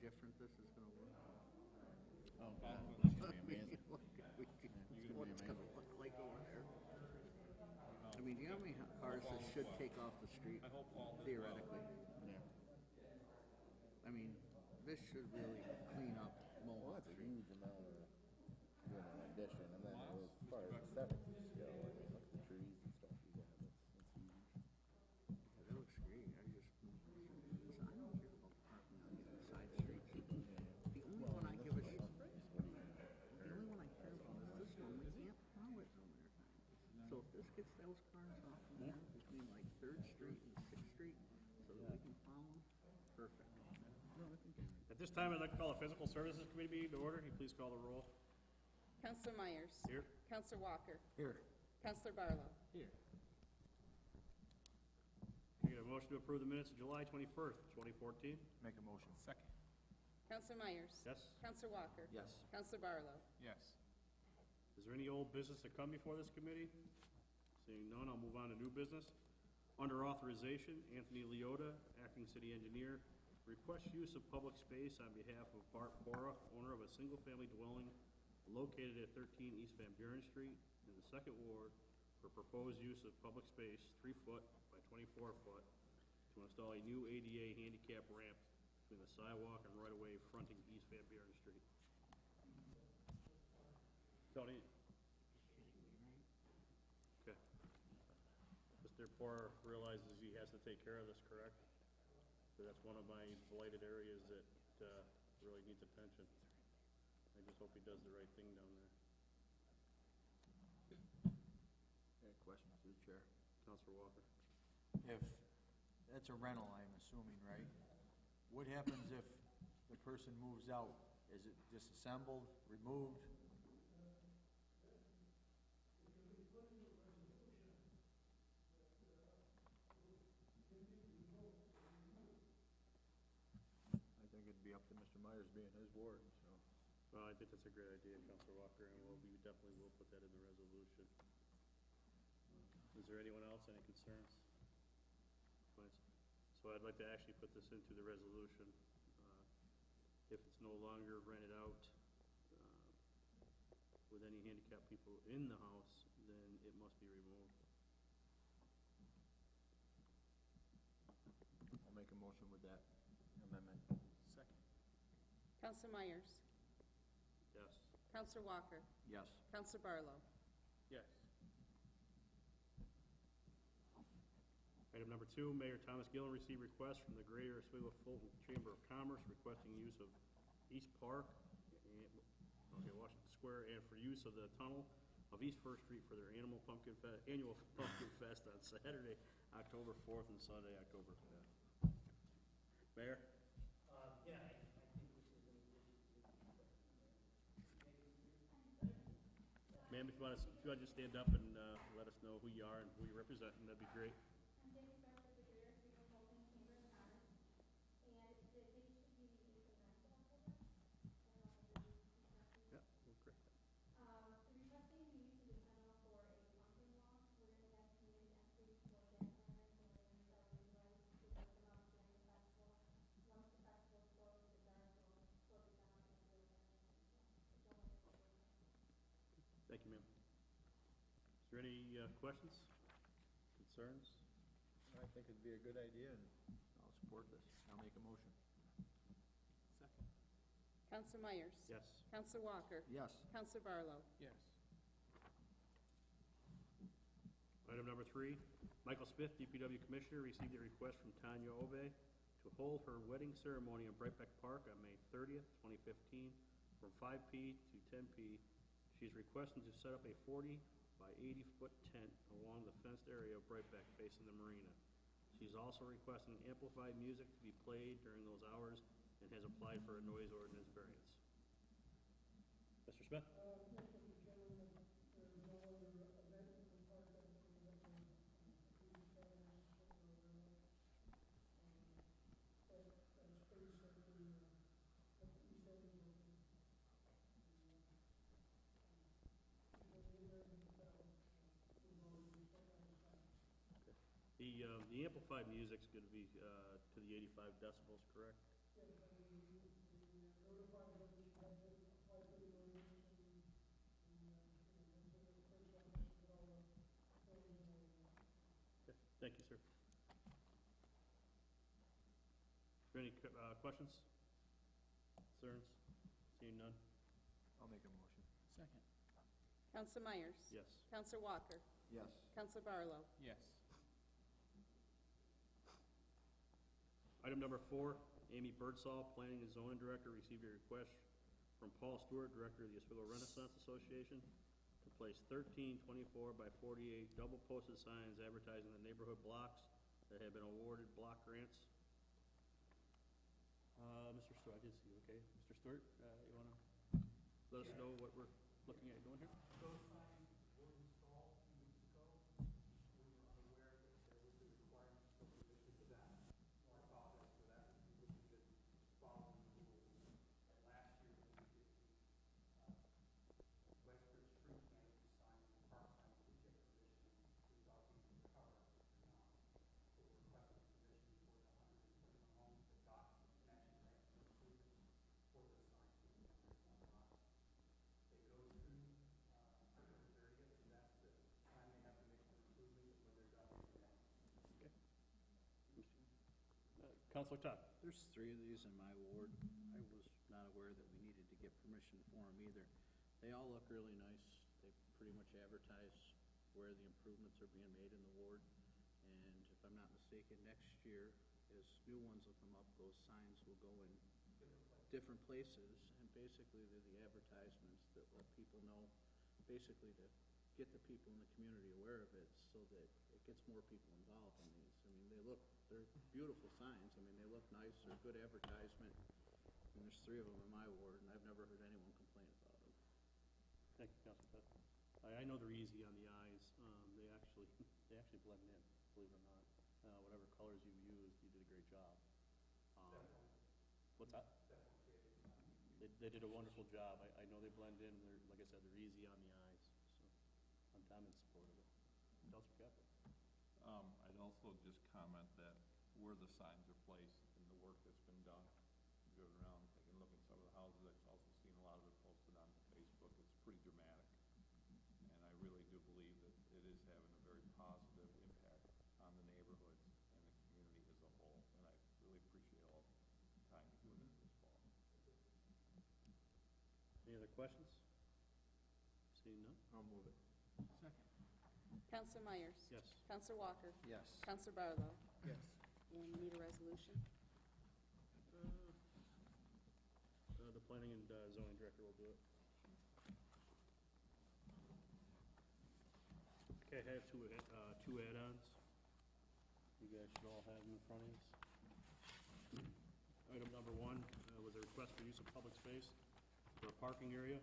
different this is gonna look. Oh, God, that's gonna be amazing. What it's gonna look like over there. I mean, do you know how many cars this should take off the street, theoretically? Yeah. I mean, this should really clean up Well, Mohawk that's a Street. huge amount of, addition, and then as far as aesthetics go, I mean, look at the trees and stuff you got, that's huge. Yeah, that looks great. I don't care about parking on the other side streets. The only one I give a shit. The only one I care about is this one. We can't plow it some other time. So if this gets those cars off from there between like 3rd Street and 6th Street, so that we can plow them, perfect. At this time, I'd like to call the Physical Services Committee meeting to order. Can you please call the roll? Counselor Myers. Here. Counselor Walker. Here. Counselor Barlow. Here. Can I get a motion to approve the minutes of July 21st, 2014? Make a motion. Second. Counselor Myers. Yes. Counselor Walker. Yes. Counselor Barlow. Yes. Is there any old business to come before this committee? Seeing none, I'll move on to new business. Under authorization, Anthony Leota, acting city engineer, requests use of public space on behalf of Bart Pora, owner of a single-family dwelling located at 13 East Van Buren Street in the 2nd Ward for proposed use of public space 3 foot by 24 foot to install a new ADA handicap ramp between the sidewalk and right-of-way fronting East Van Buren Street. Tony? Okay. Mr. Pora realizes he has to take care of this, correct? So that's one of my blighted areas that really needs attention. I just hope he does the right thing down there. Any questions to the chair? Counselor Walker? If that's a rental, I'm assuming, right? What happens if the person moves out? Is it disassembled, removed? I think it'd be up to Mr. Myers being his ward, so. Well, I think that's a great idea, Counselor Walker, and we definitely will put that in the resolution. Is there anyone else, any concerns? So I'd like to actually put this into the resolution. If it's no longer rented out with any handicapped people in the house, then it must be removed. I'll make a motion with that amendment. Second. Counselor Myers. Yes. Counselor Walker. Yes. Counselor Barlow. Yes. Item number 2, Mayor Thomas Gillen received requests from the Greater Oswego Fulton Chamber of Commerce requesting use of East Park, Washington Square, and for use of the tunnel of East First Street for their annual Pumpkin Fest on Saturday, October 4th and Sunday, October 5th. Mayor? Yeah, I think this is Ma'am, if you want to just stand up and let us know who you are and who you're representing, that'd be great. Yeah, well, great. Thank you, ma'am. Is there any questions, concerns? I think it'd be a good idea, and I'll support this. I'll make a motion. Second. Counselor Myers. Yes. Counselor Walker. Yes. Counselor Barlow. Yes. Item number 3, Michael Smith, DPW Commissioner, received a request from Tanya Ove to hold her wedding ceremony in Brightbeck Park on May 30th, 2015, from 5 p. to 10 p. She's requesting to set up a 40 by 80 foot tent along the fenced area of Brightbeck facing the marina. She's also requesting amplified music to be played during those hours and has applied for a noise ordinance variance. Mr. Smith? The amplified music's going to be to the 85 decibels, correct? Thank you, sir. Any questions? Concerns? Seeing none? I'll make a motion. Second. Counselor Myers? Yes. Counselor Walker? Yes. Counselor Barlow? Yes. Item number 4, Amy Birdsall, Planning and Zoning Director, received a request from Paul Stewart, Director of the Oswego Renaissance Association, to place 13 24 by 48 double-posted signs advertising the neighborhood blocks that have been awarded block grants. Mr. Stewart, I did see you, okay. Mr. Stewart, you want to let us know what we're looking at doing here? Those signs were installed 2 weeks ago. We were unaware that there would be requirements for permission for that. So I apologize for that. We would have been following the rules. Last year, when we did the Westbridge Street Canopy signs and park signs, we took permission without being covered. So we're requesting permission for the 121 homes that got connection grants and improvements for the signs within the 101 lots. They go through October 30th, and that's the time they have to make the improvements, and when they're done, they can Counselor Todd? There's 3 of these in my ward. I was not aware that we needed to get permission for them either. They all look really nice. They pretty much advertise where the improvements are being made in the ward. And if I'm not mistaken, next year, as new ones will come up, those signs will go in different places. And basically, they're the advertisements that let people know, basically to get the people in the community aware of it so that it gets more people involved in these. I mean, they're beautiful signs. I mean, they look nice, they're good advertisement. And there's 3 of them in my ward, and I've never heard anyone complain about them. Thank you, Counselor Todd. I know they're easy on the eyes. They actually blend in, believe it or not. Whatever colors you used, you did a great job. What's that? They did a wonderful job. I know they blend in, and they're, like I said, they're easy on the eyes. So I'm in support of it. Counselor Caplan? I'd also just comment that where the signs are placed and the work that's been done, driven around, taking a look at some of the houses, I've also seen a lot of it posted on Facebook. It's pretty dramatic. And I really do believe that it is having a very positive impact on the neighborhoods and the community as a whole. And I really appreciate all the time you put into this fall. Any other questions? Seeing none? I'll move it. Second. Counselor Myers? Yes. Counselor Walker? Yes. Counselor Barlow? Yes. And we need a resolution. The Planning and Zoning Director will do it. Okay, I have two add-ons. You guys should all have them in front of you. Item number 1 was a request for use of public space for a parking area.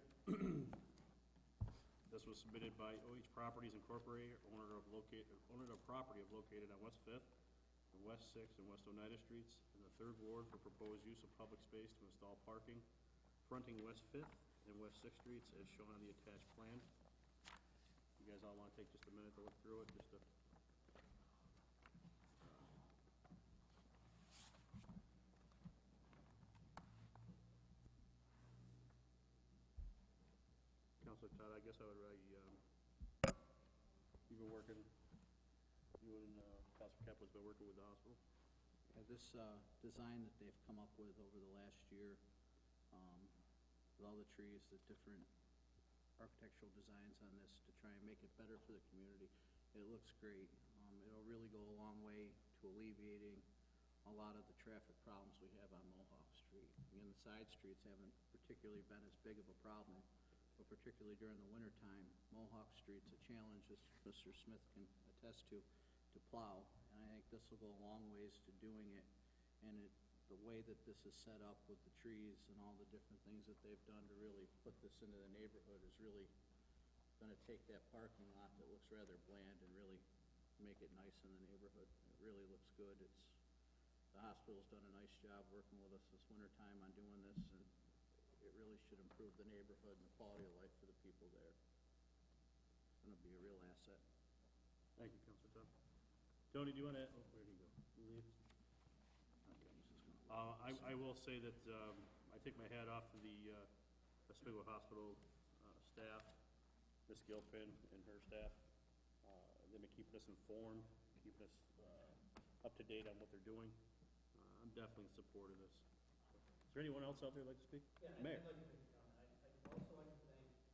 This was submitted by OH Properties Incorporated, owner of property located on West 5th and West 6th and West Oneida Streets in the 3rd Ward for proposed use of public space to install parking fronting West 5th and West 6th Streets as shown on the attached plan. You guys all want to take just a minute to look through it, just to Counselor Todd, I guess I would you've been working, you and Counselor Kaplan's been working with the hospital? Yeah, this design that they've come up with over the last year, with all the trees, the different architectural designs on this to try and make it better for the community, it looks great. It'll really go a long way to alleviating a lot of the traffic problems we have on Mohawk Street. Again, the side streets haven't particularly been as big of a problem, but particularly during the wintertime, Mohawk Street's a challenge, as Mr. Smith can attest to plow. And I think this will go a long ways to doing it. And the way that this is set up with the trees and all the different things that they've done to really put this into the neighborhood is really going to take that parking lot that looks rather bland and really make it nice in the neighborhood. It really looks good. The hospital's done a nice job working with us this wintertime on doing this, and it really should improve the neighborhood and the quality of life for the people there. It's going to be a real asset. Thank you, Counselor Todd. Tony, do you want to, where'd he go? Did he leave? I will say that I take my hat off to the Oswego Hospital staff, Ms. Gilpin and her staff. They've been keeping us informed, keeping us date on what they're doing. I'm definitely in support of this. Is there anyone else out there who'd like to speak? Yeah, Mayor? I'd like to make a comment. I'd also like to thank our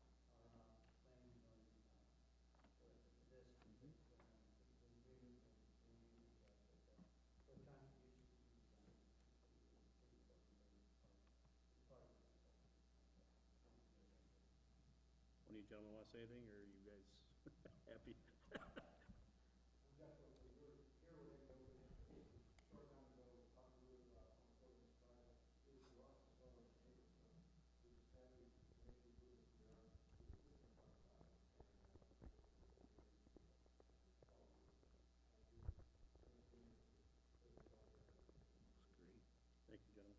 planning zoning for this. It's been really, for the contributions to the design. One of you gentlemen want to say anything, or are you guys happy? Thank you, gentlemen. Appreciate it.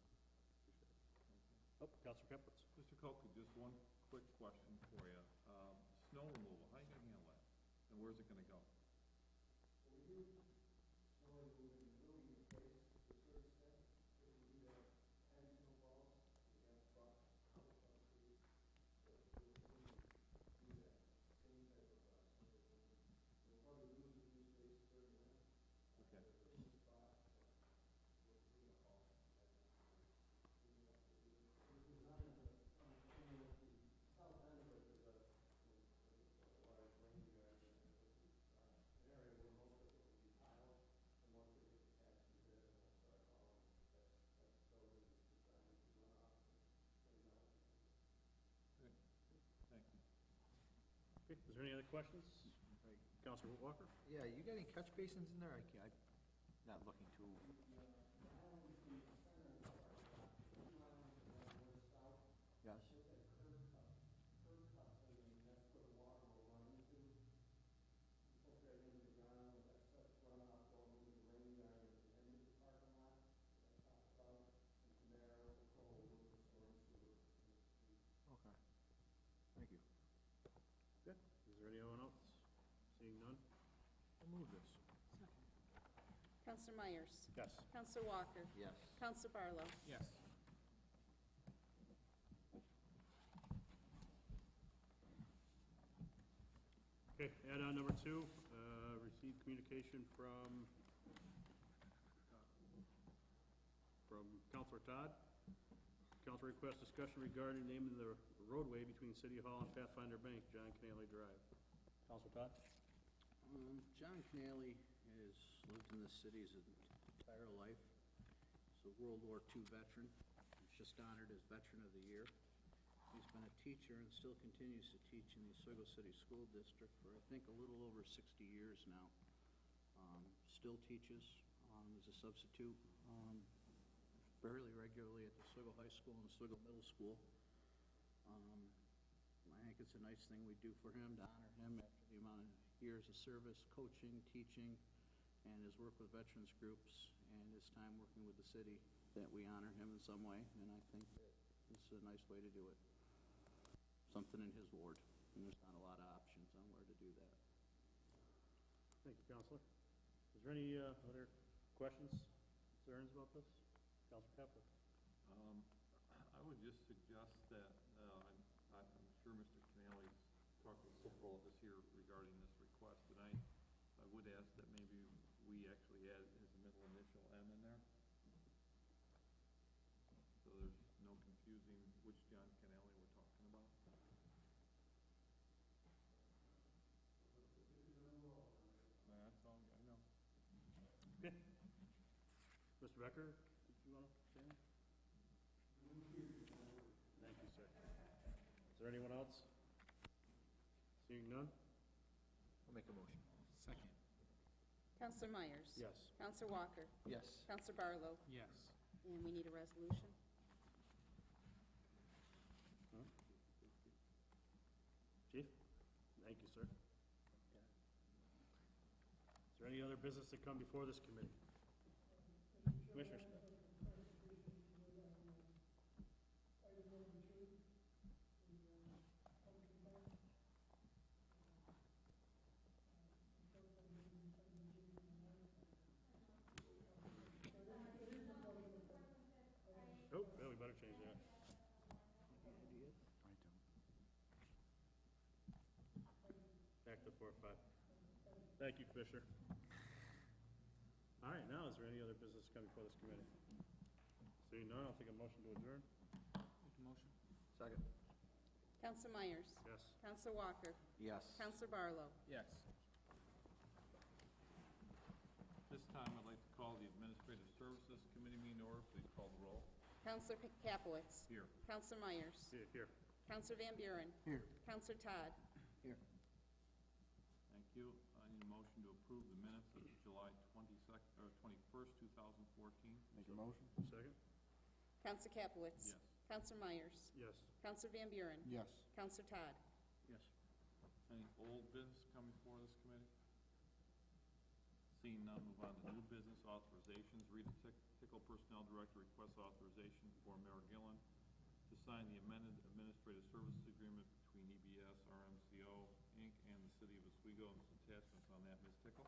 Oh, Counselor Caput. Mr. Coker, just one quick question for you. Snow removal, how are you gonna handle that? And where's it gonna go? Okay. Great. Thank you. Okay, is there any other questions? Counselor Walker? Yeah, you got any catch basins in there? I'm not looking too. Yes. Okay. Thank you. Good. Is there anyone else? Seeing none? I'll move this. Counselor Myers? Yes. Counselor Walker? Yes. Counselor Barlow? Yes. Okay, add-on number 2, receive communication from Counselor Todd. Council request discussion regarding naming the roadway between City Hall and Pathfinder Bank, John Canale Drive. Counselor Todd? John Canale has lived in this city his entire life. He's a World War II veteran. He's just honored as Veteran of the Year. He's been a teacher and still continues to teach in the Oswego City School District for, I think, a little over 60 years now. Still teaches as a substitute fairly regularly at the Oswego High School and Oswego Middle School. I think it's a nice thing we do for him to honor him after the amount of years of service, coaching, teaching, and his work with veterans groups, and his time working with the city, that we honor him in some way, and I think that this is a nice way to do it. Something in his ward, and there's not a lot of options on where to do that. Thank you, Counselor. Is there any other questions, concerns about this? Counselor Caput? I would just suggest that, I'm sure Mr. Canale's talked with several of us here regarding this request, and I would ask that maybe we actually add his middle initial M in there. So there's no confusing which John Canale we're talking about. That's all, I know. Okay. Mr. Becker, did you want to say anything? Thank you, sir. Is there anyone else? Seeing none? I'll make a motion. Second. Counselor Myers? Yes. Counselor Walker? Yes. Counselor Barlow? Yes. And we need a resolution. Huh? Chief? Thank you, sir. Is there any other business to come before this committee? Commissioner Smith? Oh, yeah, we better change that. Back to 4-5. Thank you, Commissioner. All right, now is Is there any other business coming before this committee? Seeing none, I'll take a motion to adjourn. Make a motion. Second. Counselor Myers? Yes. Counselor Walker? Yes. Counselor Barlow? Yes. This time, I'd like to call the Administrative Services Committee meeting to order. Please call the roll. Counselor Capelitz? Here. Counselor Myers? Here. Counselor Van Buren? Here. Counselor Todd? Here. Thank you. I need a motion to approve the minutes of July 21st, 2014. Make a motion? Second? Counselor Capelitz? Yes. Counselor Myers? Yes. Counselor Van Buren? Yes. Counselor Todd? Yes. Any old business coming before this committee? Seeing none, move on to new business authorizations. Rita Tickle, Personnel Director, requests authorization for Mayor Gillen to sign the amended administrative services agreement between EBS, RMCO, Inc., and the City of Oswego. And some attachments on that, Ms. Tickle?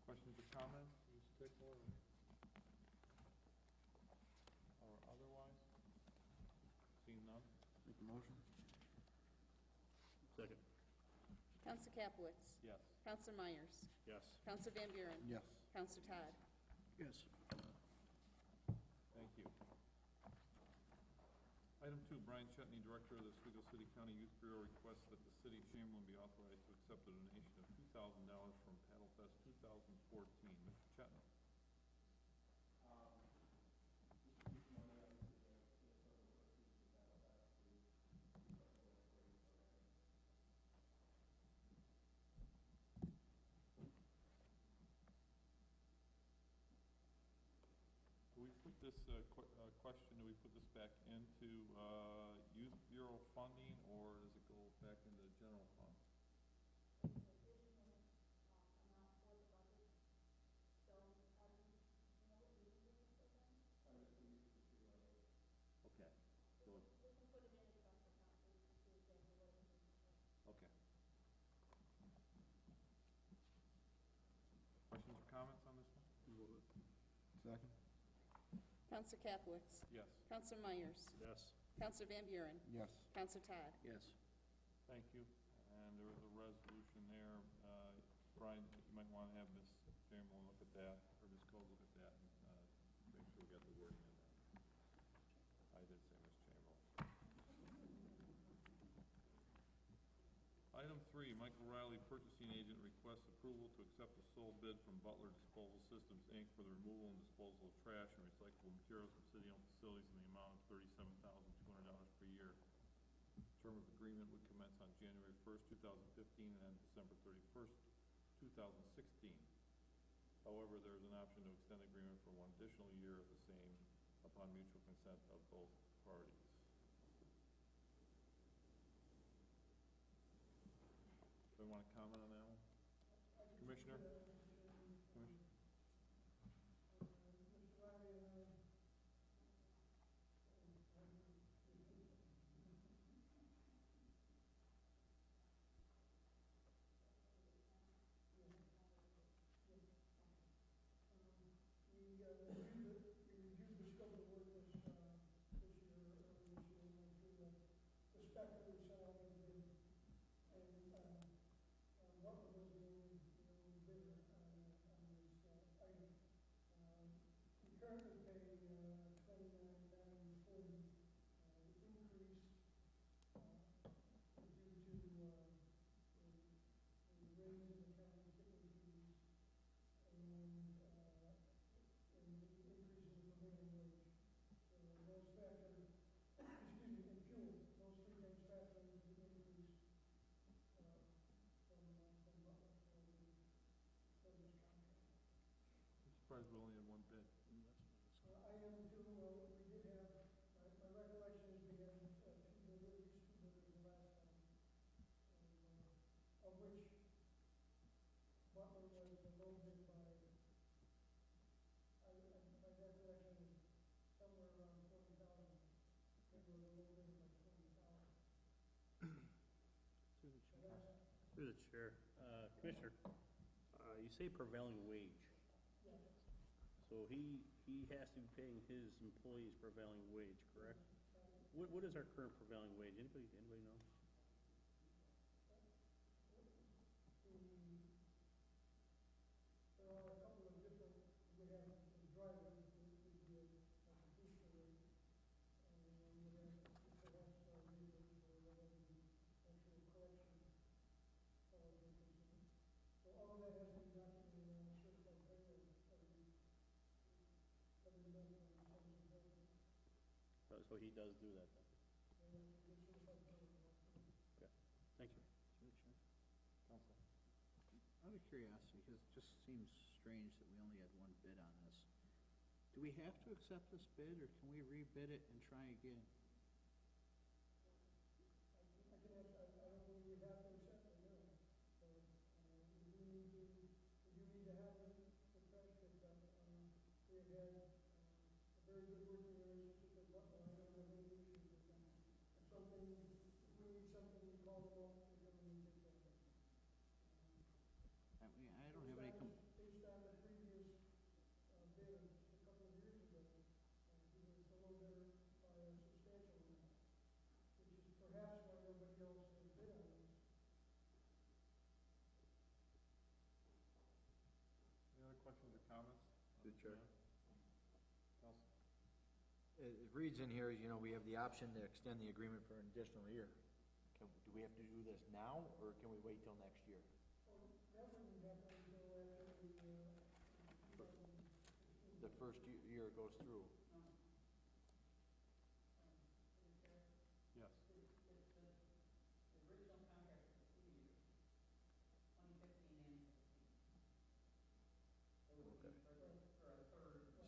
Questions or comments, Ms. Tickle, or otherwise? Seeing none? Make a motion? Second? Counselor Capelitz? Yes. Counselor Myers? Yes. Counselor Van Buren? Yes. Counselor Todd? Yes. Thank you. Item 2, Brian Chetney, Director of the Oswego City County Youth Bureau, requests that the City of Chamberlain be authorized to accept a donation of $2,000 from Paddle Fest 2014. Mr. Chetney? Do we put this question, do we put this back into Youth Bureau funding, or does it go back into the general fund? Okay. So okay. Questions or comments on this one? Second? Counselor Capelitz? Yes. Counselor Myers? Yes. Counselor Van Buren? Yes. Counselor Todd? Yes. Thank you. And there is a resolution there. Brian, you might want to have Ms. Chamberlain look at that, or Ms. Cole look at that, and make sure we got the wording in there. I did say Ms. Chamberlain. Item 3, Michael Riley, Purchasing Agent, requests approval to accept a sole bid from Butler Disposal Systems, Inc. for the removal and disposal of trash and recyclable materials from city-owned facilities in the amount of $37,200 per year. Term of agreement would commence on January 1st, 2015, and end December 31st, 2016. However, there is an option to extend the agreement for one additional year of the same upon mutual consent of both parties. Do you want to comment on that one? Commissioner? Commissioner? What was being bidder, Through the chair. Commissioner, you say prevailing wage. So he has to be paying his employees prevailing wage, correct? What is our current prevailing wage? Anybody know? There are a couple of different, we have the driver, would be a booster rate, and we have perhaps maybe whatever the actual collection difference. So all of that has to be documented on a certified payroll every month when we send the bill. So he does do that then? And we get certified payroll. Okay, thank you. Through the chair. Counsel. Out of curiosity, because it just seems strange that we only had one bid on this. Do we have to accept this bid, or can we rebid it and try again? I don't believe we have to accept it, no. So, we do need to have the transcript done. We have had a very good working relationship with Butler. I don't have any issues with them. If if we need something, we call them up, they come in and take care of it. I mean, I don't have any Based on the previous bid just a couple of years ago, he was below there by a substantial amount, which is perhaps why nobody else has bid on this. Any other questions or comments? Through the chair. Counsel? It reads in here, you know, we have the option to extend the agreement for an additional year. Do we have to do this now, or can we wait till next year? That wouldn't happen until after The first year goes through. Yes.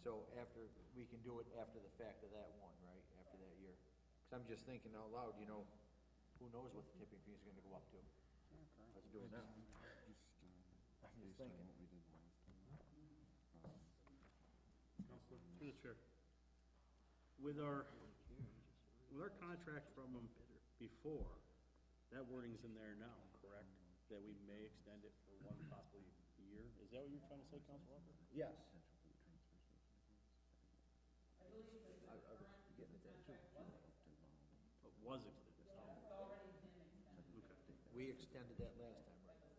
So after, we can do it after the fact of that one, right, after that year? Because I'm just thinking out loud, you know, who knows what the tipping fee is gonna go up to? Let's do it now. I'm just thinking. Counselor? Through the chair. With our contract from them before, that wording's in there now, correct? That we may extend it for one possibly year? Is that what you're trying to say, Council Walker? Yes. I was getting at that too. It was extended. Okay. We extended that last time, right?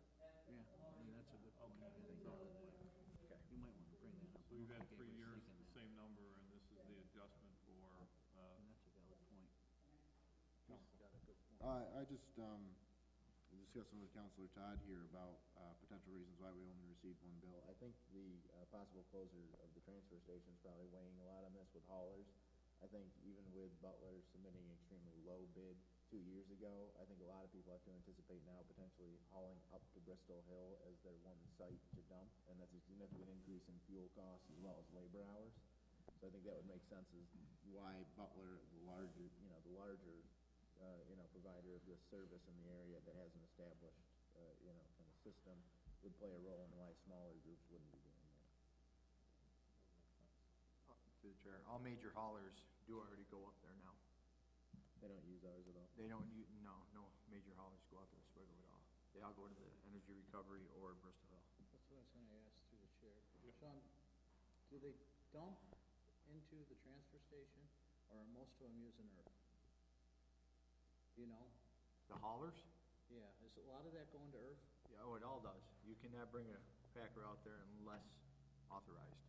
Yeah, I mean, that's a good point. I think you might want to bring that up. So we've had Okay, 3 we're years, thinking the that. same number, and this is the adjustment for, And that's a valid point. council. Got a good point. I just, discussing with Counselor Todd here about, potential reasons why we only received one bill. I think the, possible closure of the transfer station is probably weighing a lot on this with haulers. I think even with Butler submitting an extremely low bid 2 years ago, I think a lot of people have to anticipate now potentially hauling up to Bristol Hill as their one site to dump, and that's a significant increase in fuel costs as well as labor hours. So I think that would make sense as why Butler, the larger, provider of this service in the area that has an established, kind of system, would play a role in why smaller groups wouldn't be doing that. Through the chair, all major haulers do already go up there now. They don't use ours at all. They don't, no major haulers go out to Oswego at all. They all go to the Energy Recovery or Bristol Hill. That's what I was gonna ask through the chair. Sean, do they dump into the transfer station, or are most of them using earth? Do you know? The haulers? Yeah, is a lot of that going to earth? Yeah, oh, it all does. You cannot bring a packer out there unless authorized.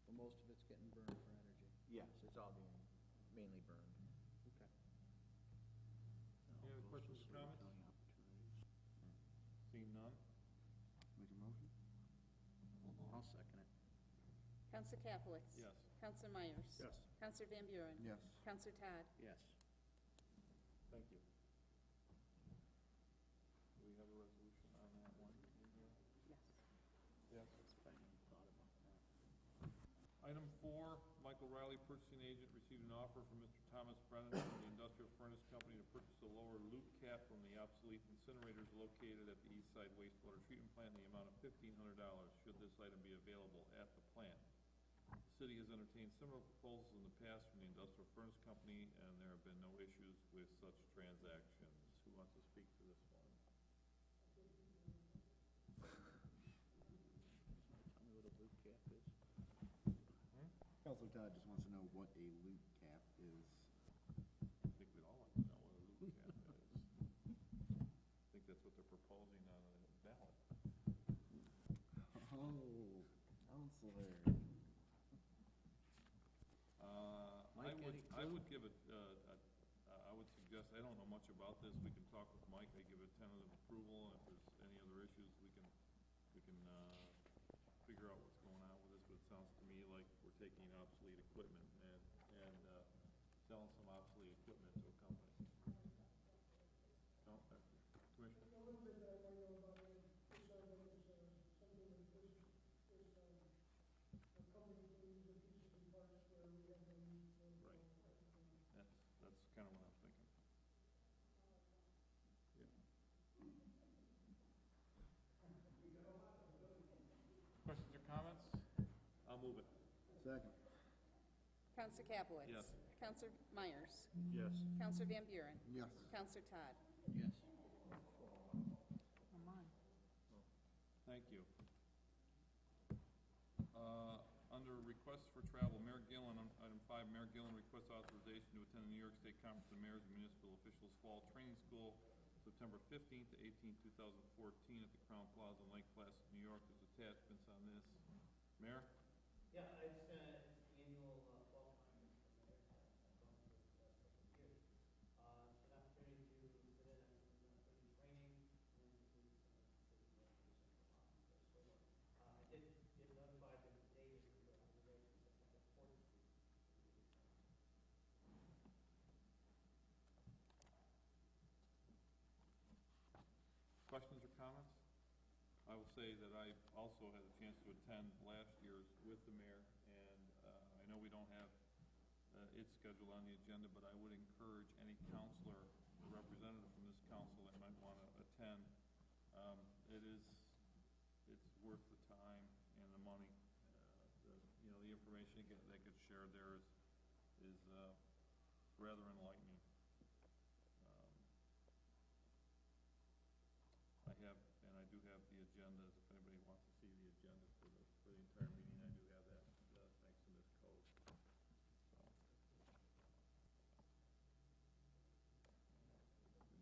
Or most of it's getting burned for energy? Yes, it's all being mainly burned. Okay. Any other questions or comments? Seeing none? Make a motion? I'll second it. Counselor Capelitz? Yes. Counselor Myers? Yes. Counselor Van Buren? Yes. Counselor Todd? Yes. Thank you. Do we have a resolution on that one? Yes. Yes. Item 4, Michael Riley, purchasing agent, received an offer from Mr. Thomas Brennan from the Industrial Furnace Company to purchase a lower loop cap from the obsolete incinerators located at the East Side Wastewater Treatment Plant in the amount of $1,500 should this item be available at the plant. The city has entertained similar proposals in the past from the Industrial Furnace Company, and there have been no issues with such transactions. Who wants to speak to this one? just wants to know what a loot cap is. I think we'd all like to know what a loot cap is. I think that's what they're proposing on the ballot. Oh, counselor. Mike, any I clue? would give it, I would suggest, I don't know much about this, we can talk with Mike, I give it tentative approval, and if there's any other issues, we can, figure out what's going on with this, but it sounds to me like we're taking obsolete equipment and selling some obsolete equipment to a company. No, Commissioner? A little bit that I know about it, this, something like this, a company can use the pieces and parts where we have no need for them. Right. That's kind of what I'm thinking. Yeah. Questions or comments? I'll move it. Second. Counselor Capelitz. Yes. Counselor Myers. Yes. Counselor Van Buren. Yes. Counselor Todd. Yes. Thank you. Under requests for travel, Mayor Gillen, item 5, Mayor Gillen requests authorization to attend the New York State Conference of Mayors and Municipal Officials Fall Training School, September 15th to 18th, 2014, at the Crown Plaza in Lake Placid, New York. There's attachments on this. Mayor? Yeah, it's the annual fall conference for mayors that I've gone through the last couple of years. It's an opportunity to sit in on some pretty training and to meet some city managers and so on. I did get notified that the date is for authorization September 14th. Questions or comments? I will say that I also had a chance to attend last year's with the mayor, and I know we don't have it scheduled on the agenda, but I would encourage any counselor, or representative from this council that might want to attend. It's worth the time and the money. The information that gets shared there is rather enlightening. I do have the agendas, if anybody wants to see the agenda for the entire meeting, I do have that, thanks to Ms. Code.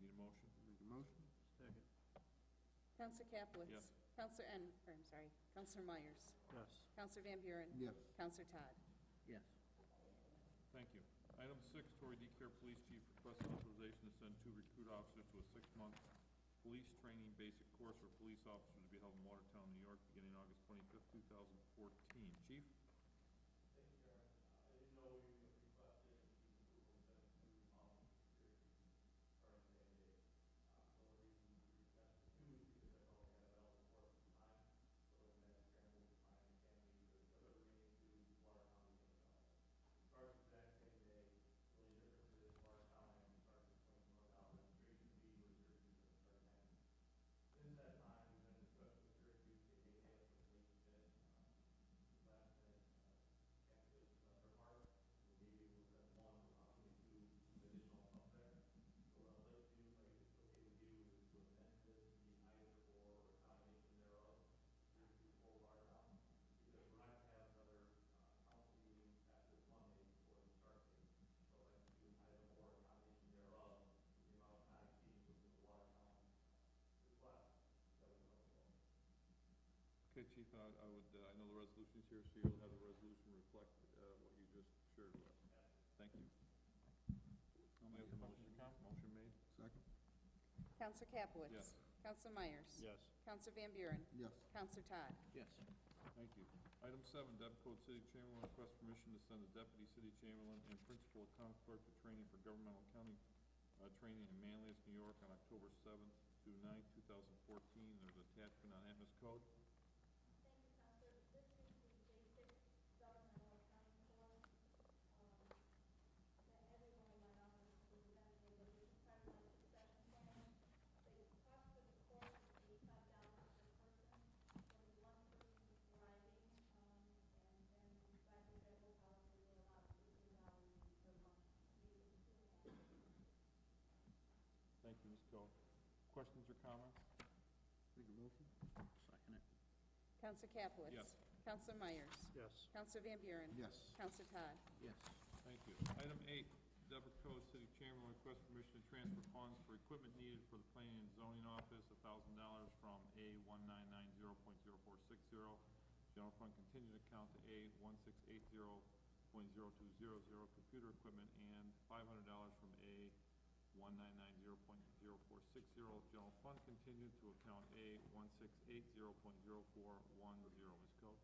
Need a motion? Make a motion? Second. Counselor Capelitz. Yes. Counselor Myers. Yes. Counselor Van Buren. Yes. Counselor Todd. Yes. Thank you. Item 6, Torrey DeCare Police Chief requests authorization to send 2 recruit officers to a 6-month police training basic course for police officers to be held in Watertown, New York, beginning August 25th, 2014. Chief? Thank you, Chairman. I didn't know we requested the approval of the two officers security starting the same day. The only reason we requested 2 is because I know we had a valid course at the time, so when that scrambled with my family, because the remaining 2 Watertown was available. It starts the exact same day. The only difference is Watertown and starts at $21 registration fee, where Syracuse doesn't start at 10. Since that time, we've been discussing with Syracuse, they may have some late minute, last minute, cancellations on their part. So maybe we'll send 1 or possibly 2 additional up there. So what I'd like to do, if it's okay with you, is to amend this to be either for or a combination thereof, Syracuse or Watertown, because we're not gonna have another, council meeting after this Monday before the start date. So I'd like to do either or a combination thereof, with the amount not exceeding what the Watertown request, that would come along. Okay, Chief, I would, I know the resolution's here, so you'll have the resolution reflect what you just shared with us. Thank you. Any other questions or comments? Motion made? Second. Counselor Capelitz. Yes. Counselor Myers. Yes. Counselor Van Buren. Yes. Counselor Todd. Yes. Thank you. Item 7, Deb Code City Chamberlain requests permission to send a deputy city chamberlain and principal accounting clerk to training for governmental accounting training in Manlius, New York on October 7th through 9th, 2014. There's an attachment on that, Ms. Code. Thank you, Counselor. This is the basic governmental accounting course, that everyone in my office is eventually going to be part of my succession plan. The cost of the course is $85 per person. Only 1 person is arriving, and then by the federal policy, we're allowed $15 per month. Thank you, Ms. Code. Questions or comments? Make a motion? Second it. Counselor Capelitz. Yes. Counselor Myers. Yes. Counselor Van Buren. Yes. Counselor Todd. Yes. Thank you. Item 8, Deborah Code City Chamberlain requests permission to transfer funds for equipment needed for the Planning and Zoning Office, $1,000 from A 1990.0460 General Fund Contingent Account to A 1680.0200 Computer Equipment, and $500 from A 1990.0460 General Fund Contingent to account A 1680.0410. Ms. Code?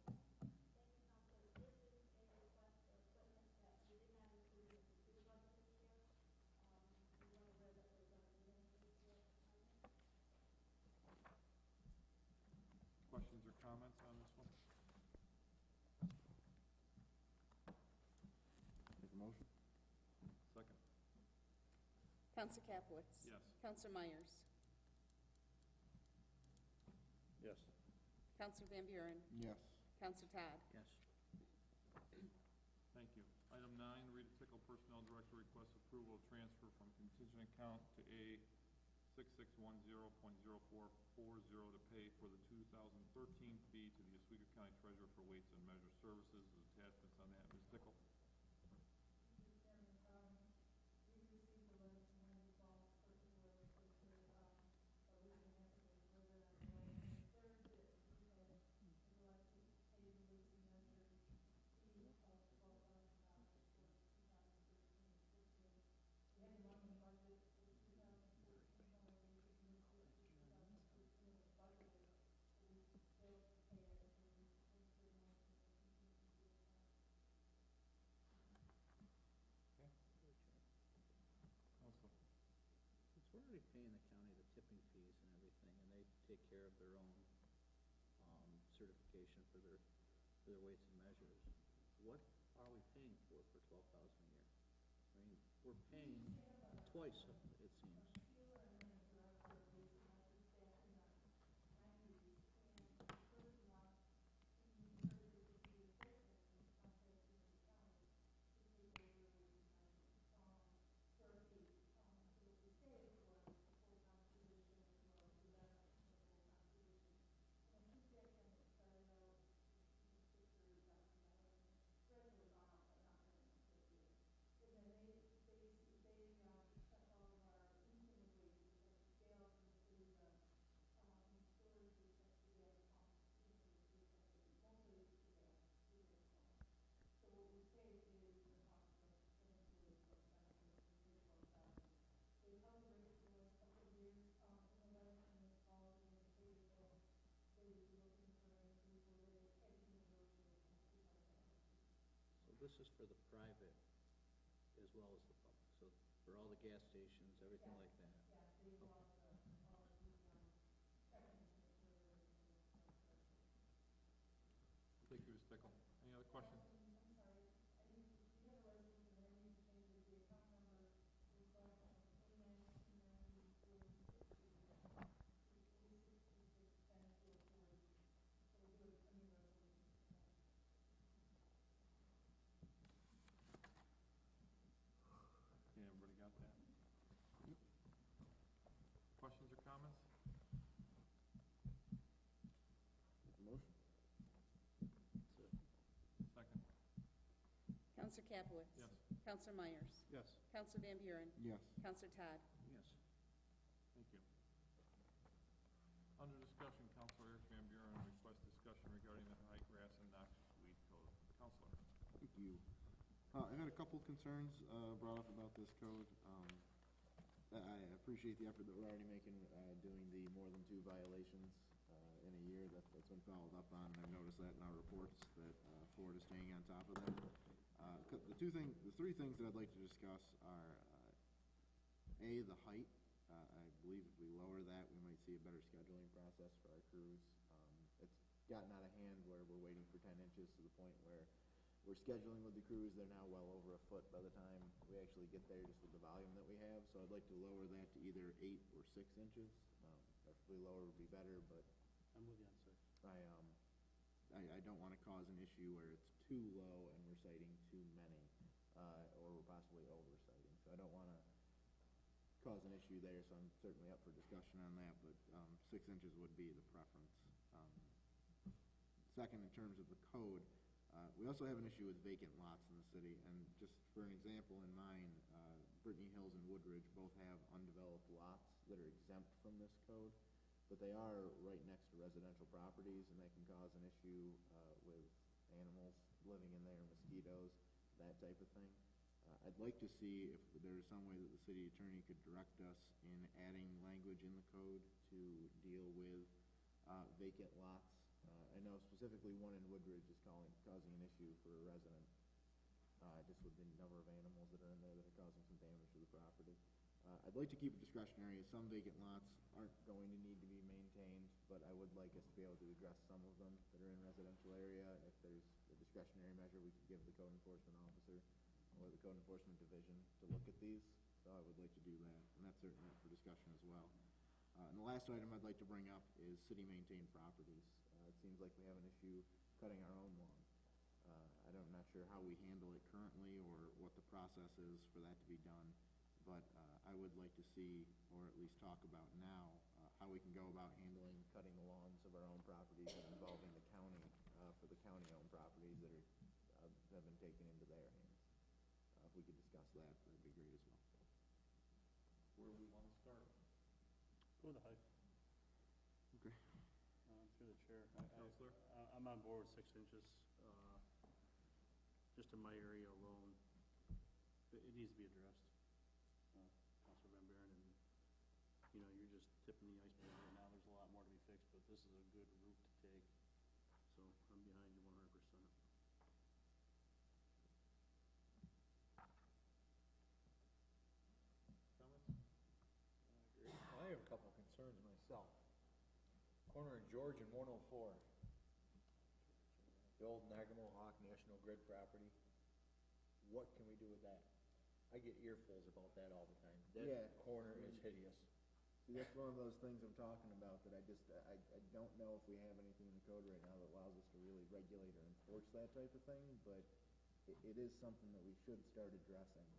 Questions or comments on this one? Make a motion? Second. Counselor Capelitz. Yes. Counselor Myers. Yes. Counselor Van Buren. Yes. Counselor Todd. Yes. Thank you. Item 9, Rita Tickle, Personnel Director, requests approval of transfer from contingent account to A 6610.0440 to pay for the 2013 fee to the Oswego County Treasurer for weights and measure services. There's attachments on that. Ms. Tickle? Counsel? Since we're already paying the county the tipping fees and everything, and they take care of their own, certification for their weights and measures, what are we paying for $12,000 a year? I mean, we're paying twice, it seems. So this is for the private as well as the public, so for all the gas stations, everything like that? Thank you, Ms. Tickle. Any other questions? Okay, everybody got that? Questions or comments? Make a motion? Second. Counselor Capelitz. Yes. Counselor Myers. Yes. Counselor Van Buren. Yes. Counselor Todd. Yes. Thank you. Under discussion, Counselor Eric Van Buren requests discussion regarding the high grass and noxious weed code. Counselor? Thank you. I've had a couple concerns brought up about this code. I appreciate the effort that we're already making doing the more than 2 violations in a year. That's been followed up on, and I've noticed that in our reports that Ford is staying on top of that. The 3 things that I'd like to discuss are, A, the height. I believe if we lower that, we might see a better scheduling process for our crews. It's gotten out of hand where we're waiting for 10 inches to the point where we're scheduling with the crews, they're now well over a foot by the time we actually get there, just with the volume that we have. So I'd like to lower that to either 8 or 6 inches. Preferably lower would be better, but I'm with you on 6. I don't want to cause an issue where it's too low and we're citing too many, or we're possibly oversighting. So I don't want to cause an issue there, so I'm certainly up for discussion on that, but 6 inches would be the preference. Second, in terms of the code, we also have an issue with vacant lots in the city, and just for an example in mind, Brittany Hills and Woodridge both have undeveloped lots that are exempt from this code, but they are right next to residential properties, and that can cause an issue with animals living in there, mosquitoes, that type of thing. I'd like to see if there's some way that the city attorney could direct us in adding language in the code to deal with vacant lots. I know specifically one in Woodridge is causing an issue for a resident, just with the number of animals that are in there that are causing some damage to the property. I'd like to keep it discretionary. Some vacant lots aren't going to need to be maintained, but I would like us to be able to address some of them that are in residential area. If there's a discretionary measure, we could give the code enforcement officer or the code enforcement division to look at these. So I would like to do that, and that's certainly up for discussion as well. And the last item I'd like to bring up is city-maintained properties. It seems like we have an issue cutting our own lawn. I'm not sure how we handle it currently or what the process is for that to be done, but I would like to see, or at least talk about now, how we can go about handling cutting the lawns of our own properties and involving the county for the county-owned properties that have been taken into their hands. If we could discuss that, that'd be great as well. Where do we want to start? Go with the height. Okay. Through the chair. Counselor? I'm on board with 6 inches. Just in my area alone, it needs to be addressed. Counselor Van Buren, and you're just tipping the iceberg right now. There's a lot more to be fixed, but this is a good route to take. So I'm behind you 100%. Comments? I have a couple of concerns myself. Corner of George and 104. The old Nagamohawk National Grid property. What can we do with that? I get earfuls about that all the time. Yeah. That corner is hideous. See, that's one of those things I'm talking about that I don't know if we have anything in the code right now that allows us to really regulate or enforce that type of thing, but it is something that we should start addressing.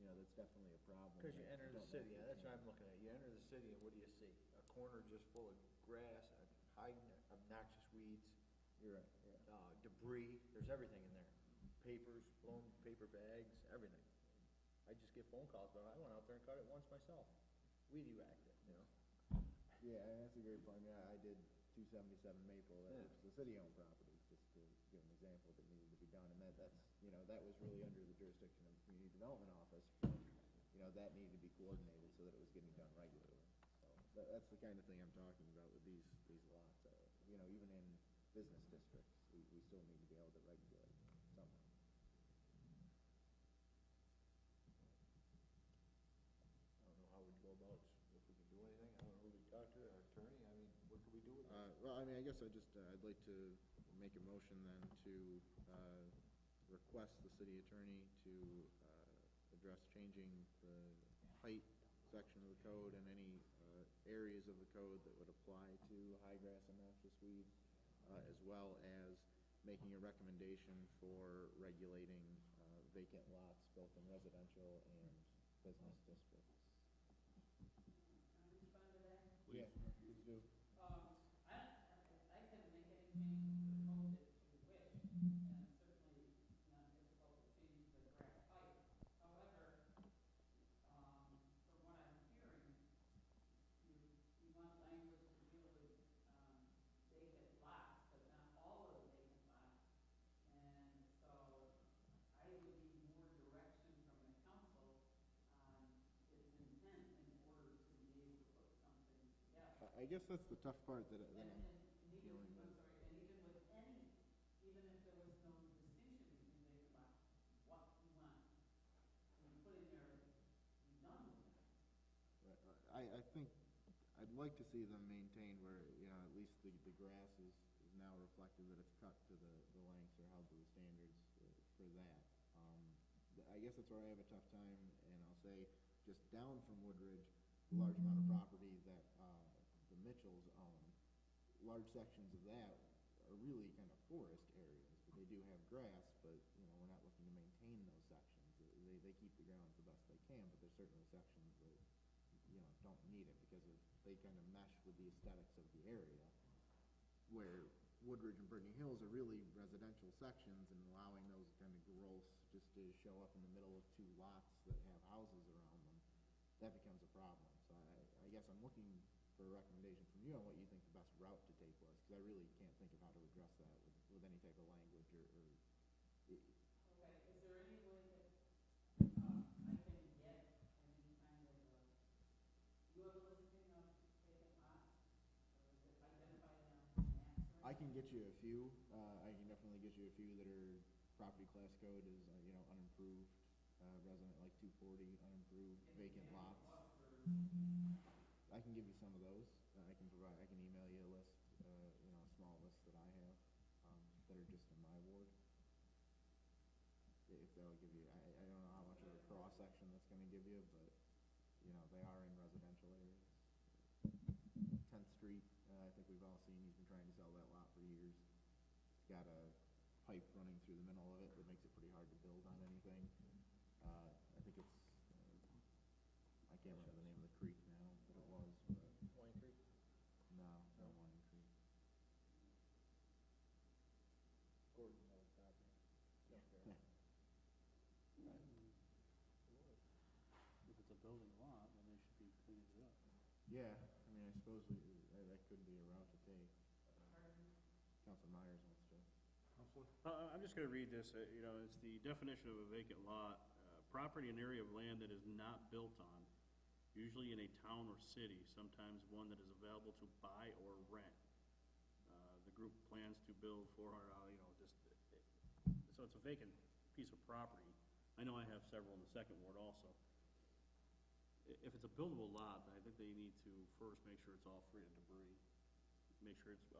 That's definitely a problem. Because you I enter the don't know city, if we that's can. what I'm looking at. You enter the city and what do you see? A corner just full of grass, high obnoxious weeds, You're right, yeah. debris, there's everything in there. Papers, blown paper bags, everything. I just get phone calls, but I went out there and cut it once myself. Weedy whacked it, Yeah, and that's a great point. Yeah, I did 277 Maple, Yeah. which is a city-owned property, just to give an example that needed to be done. And that was really under the jurisdiction of the Community Development Office. But, that needed to be coordinated so that it was getting done regularly. So that's the kind of thing I'm talking about with these lots. Even in business districts, we still need to be able to regulate somehow. I don't know how we'd go about it, if we can do anything. I don't know who we talk to, our attorney. I mean, what could we do with it? Well, I guess I'd like to make a motion then to request the city attorney to address changing the height section of the code and any areas of the code that would apply to high grass and noxious weeds, as well as making a recommendation for regulating vacant lots both in residential and business districts. Can I respond to that? Yeah, please do. I can make any changes to the code that you wish, and certainly not difficult to change the grass height. However, from what I'm hearing, you want language to deal with vacant lots, but not all of the vacant lots. And so I would need more direction from the council on its intent in order to be able to put something together. I guess that's the tough part that I'm And even, dealing I'm with. sorry, and even with any, even if there was no distinction between vacant lots, what you want, when you put in there, be done with it. I think, I'd like to see them maintain where, at least the grass is now reflected that it's cut to the lengths or held to the standards for that. I guess that's where I have a tough time, and I'll say, just down from Woodridge, the large amount of property that the Mitchells own, large sections of that are really kind of forest areas. They do have grass, but, we're not looking to maintain those sections. They keep the grounds the best they can, but there's certainly sections that, don't need it because they kind of mesh with the aesthetics of the area, where Woodridge and Brittany Hills are really residential sections, and allowing those kind of gross just to show up in the middle of two lots that have houses around them, that becomes a problem. So I guess I'm looking for a recommendation from you on what you think the best route to take was, because I really can't think of how to address that with any type of language or Okay, is there any way that, I can get any kind of a, you have a listing of vacant lots? Or is it identified on maps? I can get you a few. I can definitely get you a few that are property class code is, unimproved, resident like 240, unimproved, vacant lots. I can give you some of those. I can email you a list, a small list that I have, that are just in my ward. If that'll give you, I don't know how much of a cross section that's gonna give you, but, they are in residential areas. 10th Street, I think we've all seen, he's been trying to sell that lot for years. It's got a pipe running through the middle of it that makes it pretty hard to build on anything. I think it's, I can't remember the name of the creek now, but it was, Wine Creek? no, not Wine Creek. Gordon's old property. North Carolina. If it's a building lot, then they should be cleaning it up. Yeah, I mean, I suppose that could be a route to take. Council Myers wants to. I'm just gonna read this, it's the definition of a vacant lot, property and area of land that is not built on, usually in a town or city, sometimes one that is available to buy or rent. The group plans to build $400, so it's a vacant piece of property. I know I have several in the second ward also. If it's a buildable lot, then I think they need to first make sure it's all free of debris. Make sure it's,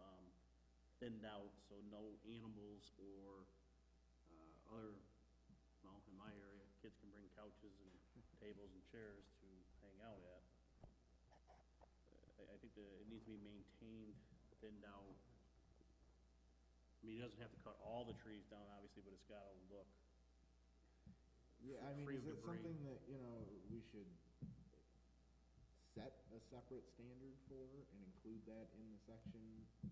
thinned out, so no animals or, other, well, in my area, kids can bring couches and tables and chairs to hang out at. I think that it needs to be maintained, thinned out. I mean, he doesn't have to cut all the trees down, obviously, but it's gotta look. Yeah, I mean, free is of it debris. something that, we should set a separate standard for and include that in the section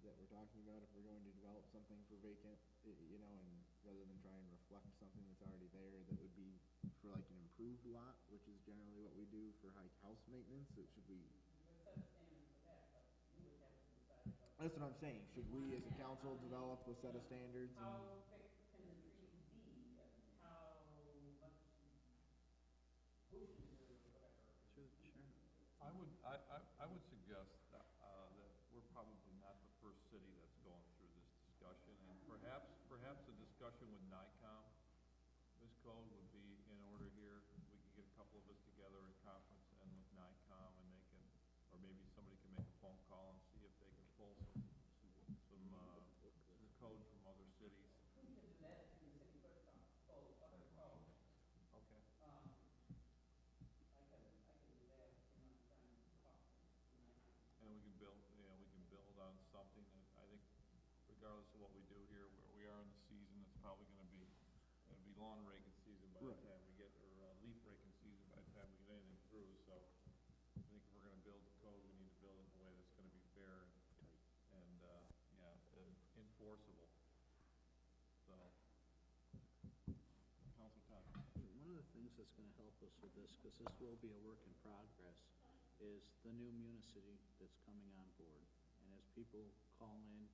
that we're talking about if we're going to develop something for vacant, and rather than try and reflect something that's already there that would be for like an improved lot, which is generally what we do for like house maintenance, should we? Set a standard for that, but you would have to decide. That's what I'm saying. Should we as a council develop a set of standards? How thick can the trees be, and how much bushes or whatever? I would suggest that we're probably not the first city that's going through this discussion, and perhaps a discussion with NICOM, this code would be in order here. We could get a couple of us together in conference and with NICOM, and they can, or maybe somebody can make a phone call and see if they can pull some code from other cities. We could do that in the city clerk's office, other code. Okay. I can do that if you want to try and talk to them. And we can build on something that I think, regardless of what we do here, where we are in the season, it's probably gonna be lawn raking season by the time we get, or leaf raking season by the time we get anything through, so I think if we're gonna build the code, we need to build it in a way that's gonna be fair and enforceable. So, Council Todd. One of the things that's gonna help us with this, because this will be a work in progress, is the new municity that's coming on board. And as people call in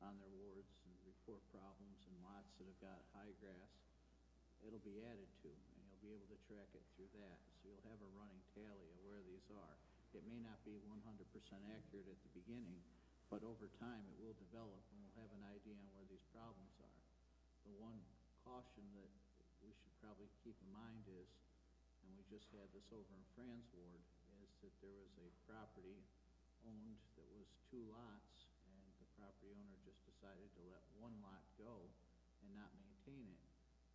on their wards and report problems in lots that have got high grass, it'll be added to, and you'll be able to track it through that. So you'll have a running tally of where these are. It may not be 100% accurate at the beginning, but over time it will develop, and we'll have an idea on where these problems are. The one caution that we should probably keep in mind is, and we just had this over in Fran's ward, is that there was a property owned that was 2 lots, and the property owner just decided to let 1 lot go and not maintain it.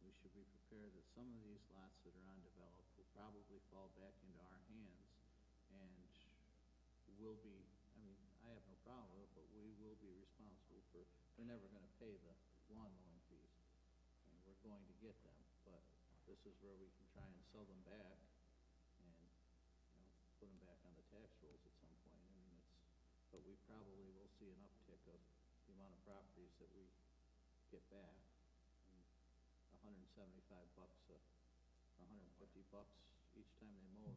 We should be prepared that some of these lots that are undeveloped will probably fall back into our hands, and will be, I mean, I have no problem with it, but we will be responsible for, we're never gonna pay the lawn mowing fees. And we're going to get them, but this is where we can try and sell them back and, put them back on the tax rolls at some point. I mean, but we probably will see an uptick of the amount of properties that we get back. $175, $150 each time they mow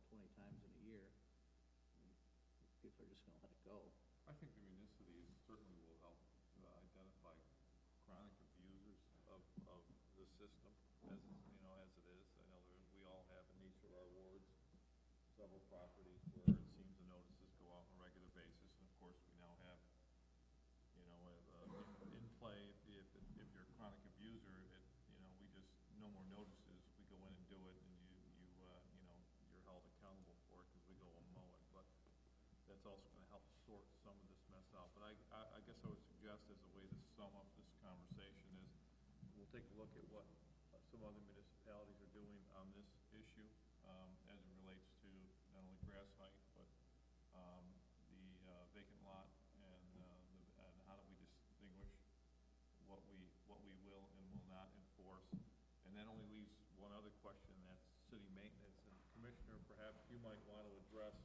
20 times in a year. People are just gonna let it go. I think the municipalities certainly will help identify chronic abusers of the system as, as it is. I know we all have in each of our wards several properties where it seems the notices go out on a regular basis, and of course, we now have, in play, if you're a chronic abuser, we just, no more notices, we go in and do it, and you're held accountable for it, because we go and mow it, but that's also gonna help sort some of this mess out. But I guess I would suggest as a way to sum up this conversation is, we'll take a look at what some other municipalities are doing on this issue, as it relates to not only grass height, but, the vacant lot, and how do we distinguish what we will and will not enforce. And that only leaves one other question, that's city maintenance. And Commissioner, perhaps you might want to address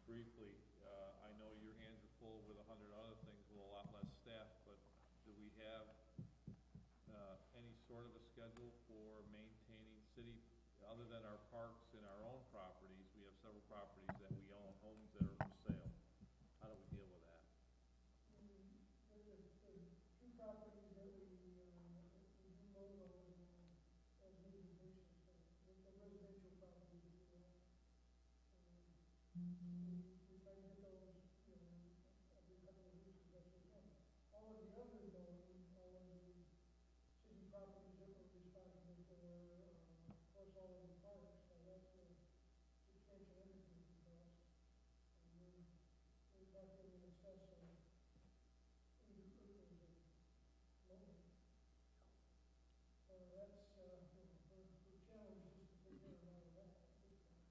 briefly, I know your hands are full with 100 other things with a lot less staff, but do we have any sort of a schedule for maintaining city, other than our parks and our own properties? We have several properties that we own, homes that are for sale. How do we deal with that? The two properties that we do mow those as needed basis, the residential properties that we own. We try to get those, every couple of weeks as best we can. All of the others, though, all of the city properties that we're responsible for, of course, all of the parks, so that's a substantial undertaking for us. And we're talking in excess of 80 acres of mowing. So that's, we're challenged just to take care of all of that at this point.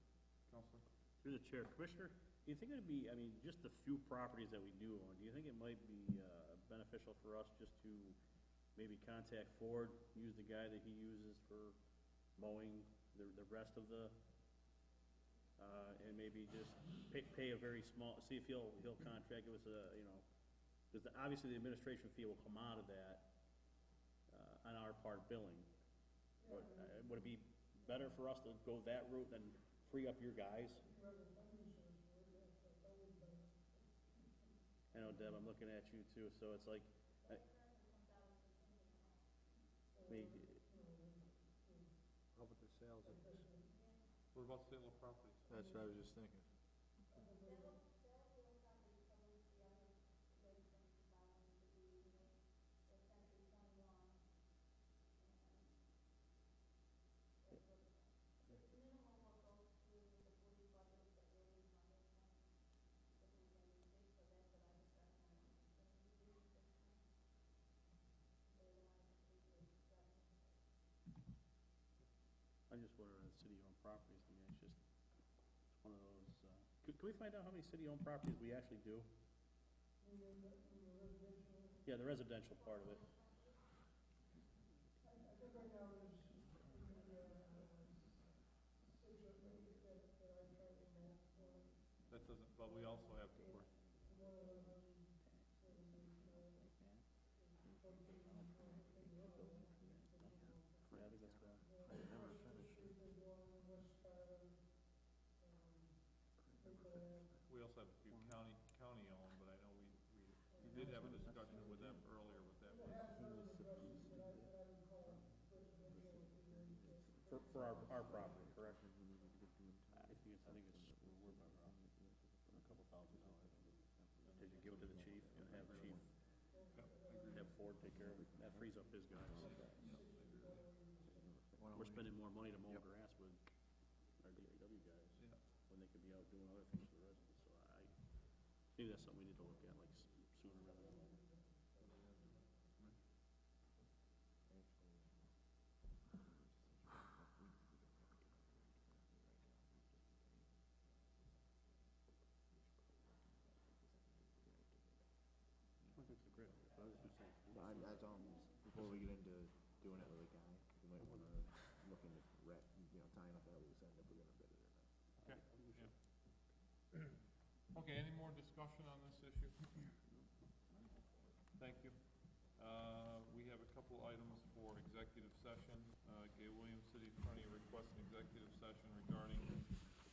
Counselor? Through the chair, Commissioner, do you think it'd be, just the few properties that we do own, do you think it might be beneficial for us just to maybe contact Ford, use the guy that he uses for mowing the rest of the, and maybe just pay a very small, see if he'll contract with us, because obviously the administration fee will come out of that on our part billing. But, would it be better for us to go that route than free up your guys? I know, Deb, I'm looking at you too, so it's like, What about the sales? What about sale of properties? That's what I was just thinking. I'm just wondering, on city-owned properties, it's just, it's one of those, can we find out how many city-owned properties we actually do? Yeah, the residential part of it. I think right now there's 6 or 8 that I try to mow. That doesn't, but we also have to work. One of them is, Yeah, I think that's bad. We also have a few county-owned, but I know we did have a discussion with them earlier, but that was. For our property, correct? I think we're about a couple $1,000. Did you give it to the chief and have chief, have Ford take care of it? That frees up his guys. We're spending more money to mow grass with our DPW guys, when they could be out doing other things for the residents, so maybe that's something we need to look at, like, sooner rather than later. I think it's a great idea, but I was just saying. That's all, before we get into doing it with a guy, we might wanna look into tying up that loose end if we're gonna bid it or not. Okay, yeah. Okay, any more discussion on this issue? Thank you. We have a couple items for executive session. Gay Williams, City Attorney, requests an executive session regarding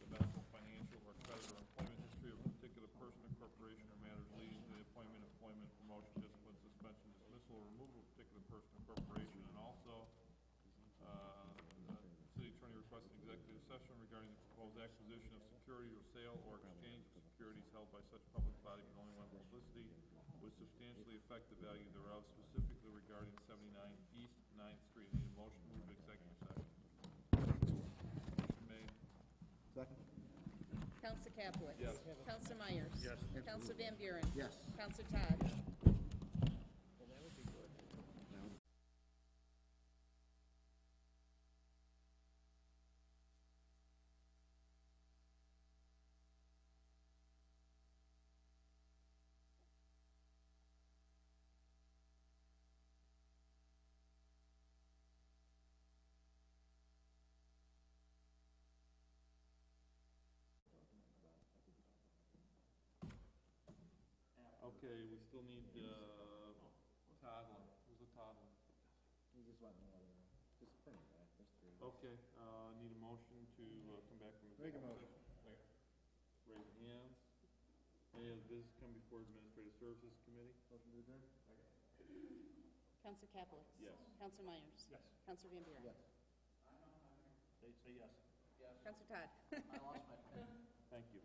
the medical, financial, or credit or employment history of a particular person or corporation or matters leading to the appointment, employment, promotion, discipline, suspension, dismissal, or removal of a particular person or corporation. And also, the City Attorney requests an executive session regarding the proposed acquisition of security or sale or exchange of securities held by such public body but only when publicity would substantially affect the value thereof, specifically regarding 79 East 9th Street. Need a motion to move to executive session. Motion made. Second? Counselor Capelitz. Yes. Counselor Myers. Yes. Counselor Van Buren. Yes. Counselor Todd. Okay, we still need, Toddler. Who's the Toddler? You just want me to, just bring it back, there's three. Okay, need a motion to, come back from Make a executive motion. session. Raise your hands. Any other business come before Administrative Services Committee? Motion to adjourn? Counselor Capelitz. Yes. Counselor Myers. Yes. Counselor Van Buren. Yes. Say yes. Counselor Todd. I lost my pen. Thank you.